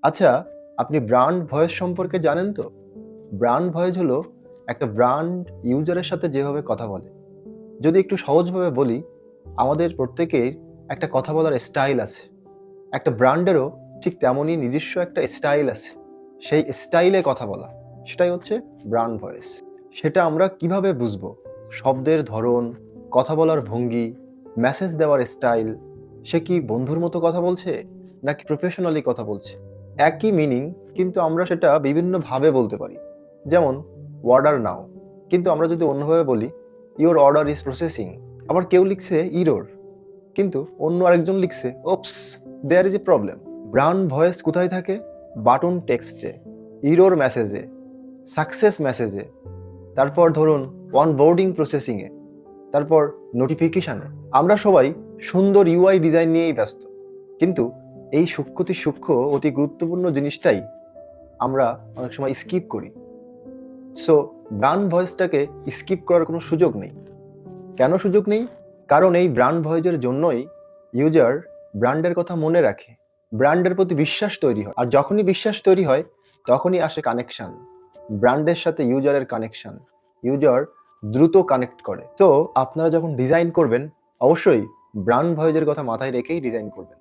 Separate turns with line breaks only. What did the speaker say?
আচ্ছা, আপনি brand voice সম্পর্কে জানেন তো? ব্র্যান্ড ভয়েস হলো একটা ব্র্যান্ড ইউজারের সাথে যেভাবে কথা বলে। যদি একটু সহজভাবে বলি, আমাদের প্রত্যেকের একটা কথা বলার স্টাইল আছে। একটা ব্র্যান্ডেরও ঠিক তেমনই নিজস্ব একটা স্টাইল আছে। সেই স্টাইলে কথা বলা, সেটাই হচ্ছে ব্র্যান্ড ভয়েস। সেটা আমরা কিভাবে বুঝবো? শব্দের ধরন, কথা বলার ভঙ্গি, মেসেজ দেওয়ার স্টাইল, সে কি বন্ধুর মতো কথা বলছে নাকি প্রফেশনালি কথা বলছে? একই মিনিং কিন্তু আমরা সেটা বিভিন্নভাবে বলতে পারি। যেমন অর্ডার নাও, কিন্তু আমরা যদি অন্যভাবে বলি ইওর অর্ডার ইজ প্রসেসিং। আবার কেউ লিখছে ইরোর, কিন্তু অন্য আরেকজন লিখছে oops, there is a problem. Brand voice কোথায় থাকে? বাটন টেক্সটে, ইরোর মেসেজে, সাকসেস মেসেজে, তারপর ধরুন অনবোর্ডিং প্রসেসিংয়ে, তারপর নোটিফিকেশানে। আমরা সবাই সুন্দর ইউআই ডিজাইন নিয়েই ব্যস্ত, কিন্তু এই সূক্ষ্ম অতি গুরুত্বপূর্ণ জিনিসটাই আমরা অনেক সময় স্কিপ করি। সো ব্র্যান্ড ভয়েসটাকে স্কিপ করার কোনো সুযোগ নেই। কেন সুযোগ নেই? কারণ এই ব্র্যান্ড ভয়েসের জন্যই ইউজার ব্র্যান্ডের কথা মনে রাখে, ব্র্যান্ডের প্রতি বিশ্বাস তৈরি হয়। আর যখনই বিশ্বাস তৈরি হয় তখনই আসে কানেকশন, ব্র্যান্ডের সাথে ইউজারের কানেকশন। ইউজার দ্রুত কানেক্ট করে। তো আপনারা যখন ডিজাইন করবেন, অবশ্যই ব্র্যান্ড ভয়েসের কথা মাথায় রেখেই ডিজাইন করবেন।